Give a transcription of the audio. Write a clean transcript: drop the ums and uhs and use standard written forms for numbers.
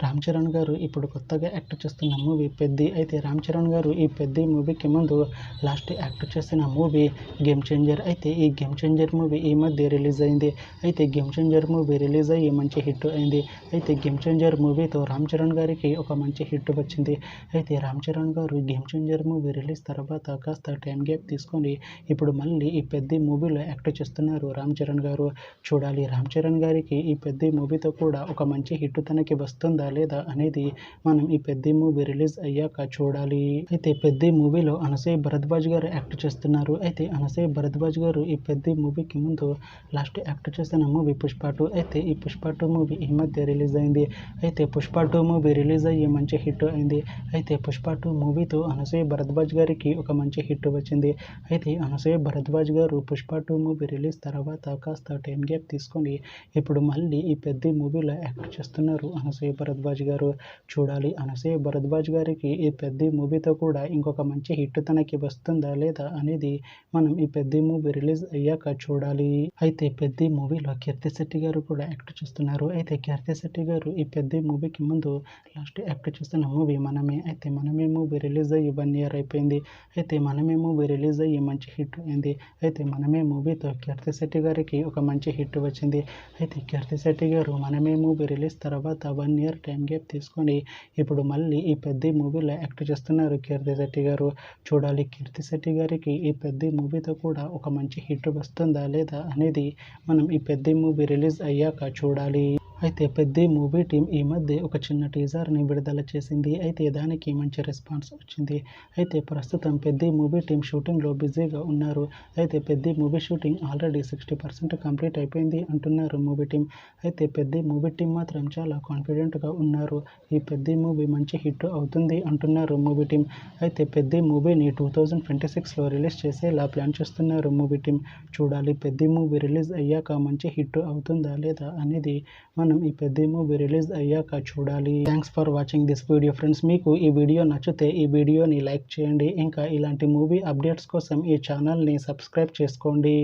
రామ్ చరణ్ గారు ఇప్పుడు కొత్తగా యాక్ట్ చేస్తున్న మూవీ పెద్ది. అయితే రామ్ చరణ్ గారు ఈ పెద్ది మూవీకి ముందు లాస్ట్ యాక్ట్ చేసిన మూవీ గేమ్ చేంజర్. అయితే ఈ గేమ్ చేంజర్ మూవీ ఈ మధ్య రిలీజ్ అయింది. అయితే గేమ్ చేంజర్ మూవీ రిలీజ్ అయ్యి మంచి హిట్ అయింది. అయితే గేమ్ చేంజర్ మూవీతో రామ్ చరణ్ గారికి ఒక మంచి హిట్ వచ్చింది. అయితే రామ్ చరణ్ గారు గేమ్ చేంజర్ మూవీ రిలీజ్ తర్వాత కాస్త టైం గ్యాప్ తీసుకొని ఇప్పుడు మళ్ళీ ఈ పెద్ది మూవీలో యాక్ట్ చేస్తున్నారు రామ్ చరణ్ గారు. చూడాలి రామ్ చరణ్ గారికి ఈ పెద్ది మూవీతో కూడా ఒక మంచి హిట్ తనకి వస్తుందా లేదా అనేది మనం ఈ పెద్ది మూవీ రిలీజ్ అయ్యాక చూడాలి. అయితే పెద్ది మూవీలో అనసూయ భరద్వాజ్ గారు యాక్ట్ చేస్తున్నారు. అయితే అనసూయ భరద్వాజ్ గారు ఈ పెద్ది మూవీకి ముందు లాస్ట్ యాక్ట్ చేసిన మూవీ పుష్ప 2. అయితే ఈ పుష్ప 2 మూవీ ఈ మధ్య రిలీజ్ అయింది. అయితే పుష్ప 2 మూవీ రిలీజ్ అయ్యి మంచి హిట్ అయింది. అయితే పుష్ప 2 మూవీతో అనసూయ భరద్వాజ్ గారికి ఒక మంచి హిట్ వచ్చింది. అయితే అనసూయ భరద్వాజ్ గారు పుష్ప 2 మూవీ రిలీజ్ తర్వాత కాస్త టైం గ్యాప్ తీసుకొని ఇప్పుడు మళ్ళీ ఈ పెద్ది మూవీలో యాక్ట్ చేస్తున్నారు అనసూయ భరద్వాజ్ గారు. చూడాలి అనసూయ భరద్వాజ్ గారికి ఈ పెద్ది మూవీతో కూడా ఇంకొక మంచి హిట్ తనకి వస్తుందా లేదా అనేది మనం ఈ పెద్ది మూవీ రిలీజ్ అయ్యాక చూడాలి. అయితే పెద్ది మూవీలో కీర్తి శెట్టి గారు కూడా యాక్ట్ చేస్తున్నారు. అయితే కీర్తి శెట్టి గారు ఈ పెద్ది మూవీకి ముందు లాస్ట్ యాక్ట్ చేస్తున్న మూవీ మనమే. అయితే మనమే మూవీ రిలీజ్ అయ్యి 1 year అయిపోయింది. అయితే మనమే మూవీ రిలీజ్ అయ్యి మంచి హిట్ అయింది. అయితే మనమే మూవీతో కీర్తి శెట్టి గారికి ఒక మంచి హిట్ వచ్చింది. అయితే కీర్తి శెట్టి గారు మనమే మూవీ రిలీజ్ తర్వాత 1 year టైం గ్యాప్ తీసుకొని ఇప్పుడు మళ్ళీ ఈ పెద్ది మూవీలో యాక్ట్ చేస్తున్నారు కీర్తి శెట్టి గారు. చూడాలి కీర్తి శెట్టి గారికి ఈ పెద్ది మూవీతో కూడా ఒక మంచి హిట్ వస్తుందా లేదా అనేది మనం ఈ పెద్ది మూవీ రిలీజ్ అయ్యాక చూడాలి. అయితే పెద్ది మూవీ టీం ఈ మధ్య ఒక చిన్న టీజర్ని విడుదల చేసింది. అయితే దానికి మంచి రెస్పాన్స్ వచ్చింది. అయితే ప్రస్తుతం పెద్ది మూవీ టీం షూటింగ్లో బిజీగా ఉన్నారు. అయితే Peddi movie shooting already 60% complete అయిపోయింది అంటున్నారు మూవీ టీం. అయితే పెద్ది మూవీ టీం మాత్రం చాలా కాన్ఫిడెంట్గా ఉన్నారు. ఈ పెద్ది మూవీ మంచి హిట్ అవుతుంది అంటున్నారు మూవీ టీం. అయితే పెద్ది మూవీని 2026లో రిలీజ్ చేసేలా ప్లాన్ చేస్తున్నారు మూవీ టీం. చూడాలి పెద్ది మూవీ రిలీజ్ అయ్యాక మంచి హిట్ అవుతుందా లేదా అనేది మనం ఈ పెద్ది మూవీ రిలీజ్ అయ్యాక చూడాలి. Thanks for watching this video friends. మీకు ఈ వీడియో నచ్చితే ఈ వీడియోని లైక్ చేయండి. ఇంకా ఇలాంటి మూవీ అప్డేట్స్ కోసం ఈ ఛానల్ని సబ్స్క్రైబ్ చేసుకోండి.